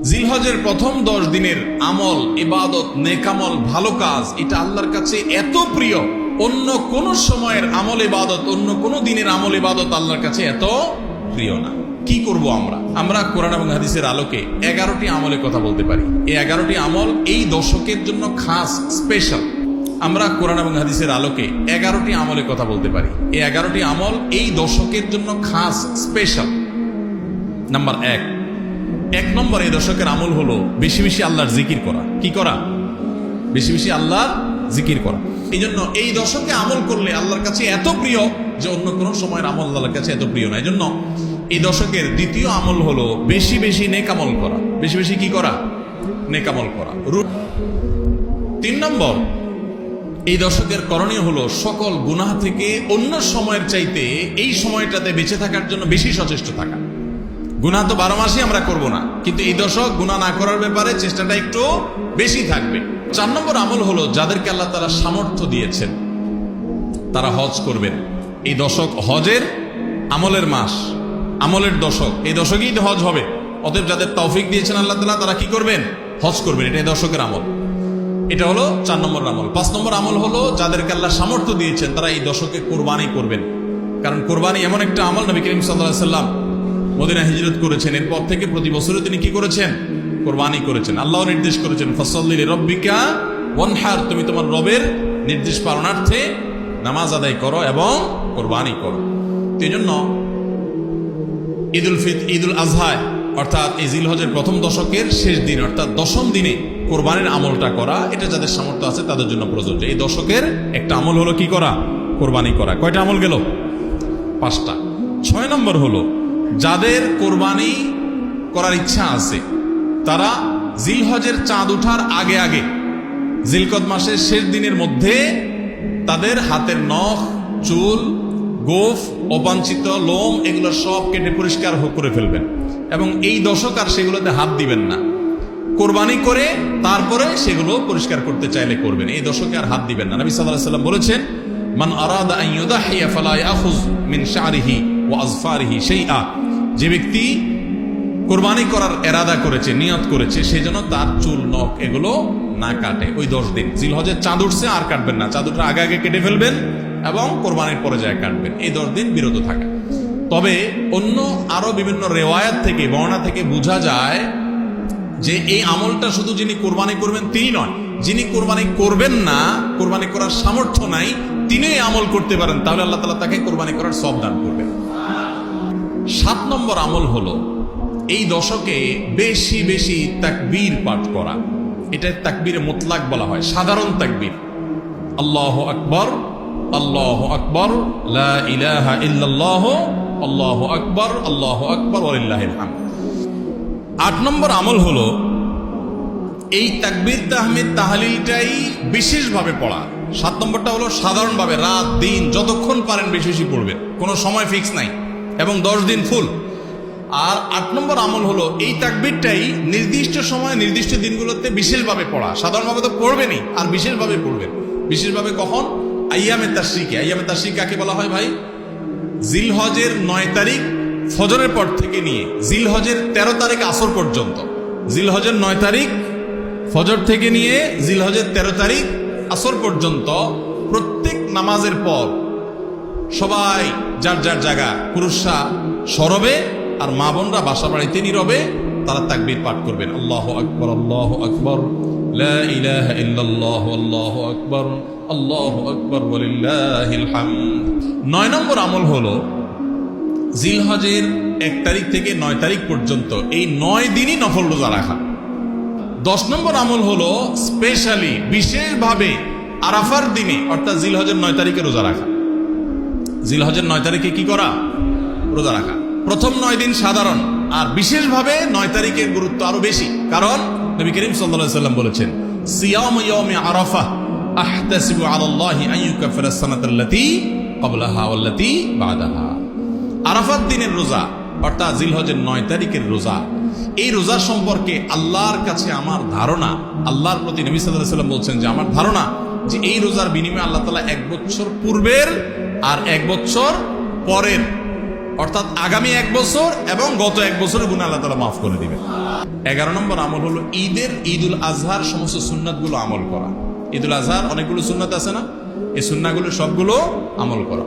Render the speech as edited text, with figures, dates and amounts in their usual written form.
জিলহজের প্রথম 10 দিনের আমল, ইবাদত, নেকামল, ভালো কাজ, এটা আল্লাহর কাছে এত প্রিয়, অন্য কোন সময়ের আমল ইবাদত, অন্য কোন দিনের আমল ইবাদত আল্লাহর কাছে এত প্রিয় না। কি করব আমরা কোরআন এবং হাদিসের আলোকে 11টি আমলের কথা বলতে পারি। এই 11টি আমল এই দশকের জন্য খাস, স্পেশাল। আমরা কোরআন এবং হাদিসের আলোকে 11টি আমলের কথা বলতে পারি। এই 11টি আমল এই দশকের জন্য খাস, স্পেশাল। নাম্বার 1 নম্বর এই দশকের আমল হলো বেশি বেশি আল্লাহর জিকির করা। কি করা? বেশি বেশি আল্লাহর জিকির করা। এই জন্য এই দশকে আমল করলে আল্লাহর কাছে এত প্রিয় যে অন্য কোন সময়ের আমল আল্লাহর কাছে এত প্রিয় না। এই জন্য এই দশকের দ্বিতীয় আমল হলো বেশি বেশি নেকামল করা। বেশি বেশি কি করা? নেকামল করা। 3 নম্বর এই দশকের করণীয় হলো সকল গুনাহ থেকে অন্য সময়ের চাইতে এই সময়টাতে বেঁচে থাকার জন্য বেশি সচেষ্ট থাকা। গুনাহ তো 12 মাসই আমরা করব না, কিন্তু এই দশক গুনাহ না করার ব্যাপারে চেষ্টাটা একটু বেশি থাকবে। 4 নম্বর আমল হলো যাদেরকে আল্লাহ তাআলা সামর্থ্য দিয়েছেন তারা হজ করবেন। এই দশক হজের আমলের মাস, আমলের দশক। এই দশকেই হজ হবে। অতএব যাদের তৌফিক দিয়েছেন আল্লাহ তাআলা তারা কি করবেন? হজ করবেন। এটা এই দশকের আমল। এটা হলো 4 নম্বর আমল। 5 নম্বর আমল হলো যাদেরকে আল্লাহ সামর্থ্য দিয়েছেন তারা এই দশকে কোরবানি করবেন। কারণ কোরবানি এমন একটা আমল, নবী করিম সাল্লাল্লাহু আলাইহি সাল্লাম মদিনা হিজরত করেছেন, এরপর থেকে প্রতি বছরে তিনি কি করেছেন? কোরবানি করেছেন। আল্লাহ নির্দেশ করেছেন ফাসাল্লি লিরাব্বিকা ওয়ানহার, তুমি তোমার রবের নির্দেশ পালনার্থে নামাজ আদায় করো এবং কোরবানি করো। এই জন্য ঈদুল আজহা অর্থাৎ এই জিলহজের প্রথম দশকের শেষ দিন অর্থাৎ 10ম দিনে কোরবানির আমলটা করা, এটা যাদের সামর্থ্য আছে তাদের জন্য প্রযোজ্য। এই দশকের একটা আমল হলো কি করা? কোরবানি করা। কয়টা আমল গেল? 5টা। 6 নম্বর হলো যাদের কোরবানি করার ইচ্ছা আছে তারা জিলহজের চাঁদ ওঠার আগে আগে জিলকদ মাসের শেষ দিনের মধ্যে তাদের হাতের নখ, চুল, গোফ, অবাঞ্ছিত লোম এগুলো সব কেটে পরিষ্কার করে ফেলবেন এবং এই দশক আর সেগুলোতে হাত দিবেন না। কোরবানি করে তারপরে সেগুলো পরিষ্কার করতে চাইলে করবেন, এই দশকে আর হাত দিবেন না। নবী সাল্লাল্লাহু আলাইহি সাল্লাম বলেছেন মান আরাদা আন ইউদাহিয়া ফালা ইয়াখুয মিন শা'রিহি ওয়া আযফারিহি শাইআ, যে ব্যক্তি কোরবানি করার ইরাদা করেছে, নিয়ত করেছে, সেজন্য তার চুল, নখ এগুলো না কাটে। ওই 10 দিন জিলহজের চাঁদ উঠছে আর কাটবেন না, চাঁদ ওঠার আগে আগে কেটে ফেলবেন এবং কোরবানির পরে যায় কাটবেন। এই 10 দিন বিরত থাকা। তবে অন্য আরো বিভিন্ন রেওয়ায়াত থেকে, বর্ণনা থেকে বোঝা যায় যে এই আমলটা শুধু যিনি কোরবানি করবেন তিনি নয়, যিনি কোরবানি করবেন না, কোরবানি করার সামর্থ্য নাই, তিনি এই আমল করতে পারেন, তাহলে আল্লাহ তাআলা তাকে কোরবানি করার সওয়াব দান করবেন। 7 নম্বর আমল হলো এই দশকে বেশি বেশি তাকবীর পাঠ করা। এটা তাকবীরে মুতলাক বলা হয়, সাধারণ তাকবীর। আল্লাহু আকবার, আল্লাহু আকবার, লা ইলাহা ইল্লাল্লাহ, আল্লাহু আকবার, আল্লাহু আকবার ওয়ালিল্লাহিল হামদ। 8 নম্বর আমল হলো এই তাকবীর, তাহমিদ, তাহলিলটাই বিশেষভাবে পড়া। 7 নম্বরটা হলো সাধারণভাবে রাত দিন যতক্ষণ পারেন বেশি বেশি পড়বেন, কোনো সময় ফিক্স নাই এবং 10 দিন ফুল। আর 8 নম্বর আমল হলো এই তাকবীরটাই নির্দিষ্ট সময় নির্দিষ্ট দিনগুলোতে বিশেষভাবে পড়া। সাধারণভাবে তো পড়বেনই, আর বিশেষভাবে পড়বেন। বিশেষভাবে কখন? আইয়ামে তাশরিকে। আইয়ামে তাশরিক কাকে বলা হয় ভাই? জিলহজের 9 তারিখ ফজরের পর থেকে নিয়ে জিলহজের 13 তারিখ আসর পর্যন্ত। জিলহজের 9 তারিখ ফজর থেকে নিয়ে জিলহজের 13 তারিখ আসর পর্যন্ত প্রত্যেক নামাজের পর সবাই যার যার জায়গা, পুরুষরা সরবে আর মা বোনরা বাসা বাড়িতে নীরবে তারা তাকবীর পাঠ করবেন। আল্লাহু আকবার, আল্লাহু আকবার, লা ইলাহা ইল্লাল্লাহ, আল্লাহু আকবার, আল্লাহু আকবার ওয়ালিল্লাহিল হামদ। 9 নম্বর আমল হলো জিলহজের 1 তারিখ থেকে 9 তারিখ পর্যন্ত এই 9 দিনই নফল রোজা রাখা। 10 নম্বর আমল হলো স্পেশালি বিশেষভাবে আরাফার দিনে অর্থাৎ জিলহজের 9 তারিখে রোজা রাখা। জিলহজের 9 তারিখে কি করা? রোজা রাখা। প্রথম 9 দিন সাধারণ, আর বিশেষভাবে 9 তারিখের গুরুত্ব আরো বেশি, কারণ নবী করিম সাল্লাল্লাহু আলাইহি সাল্লাম বলেছেন সিয়াম ইয়াউমি আরাফা আহতাসিবু আলাল্লাহি আন ইউকাফিরা সানাতাল্লাতী ক্বাবলাহা ওয়াল্লাতী বাদাহা। আরাফাত দিনের রোজা অর্থাৎ জিলহজের 9 তারিখের রোজা, এই রোজা সম্পর্কে আল্লাহর কাছে আমার ধারণা, আল্লাহর প্রতি নবী সাল্লাল্লাহু আলাইহি সাল্লাম বলছেন যে আমার ধারণা যে এই রোজার বিনিময়ে আল্লাহ তাআলা 1 বছর পূর্বের আর 1 বছর পরের অর্থাৎ আগামী 1 বছর এবং গত 1 বছরের গুনাহ আল্লাহ তাআলা মাফ করে দিবেন। 11 নম্বর আমল হলো ঈদুল আজহার সমস্ত সুন্নাতগুলো আমল করা। ঈদুল আজহার অনেকগুলো সুন্নাত আছে না, এই সুন্নাহগুলো সবগুলো আমল করা।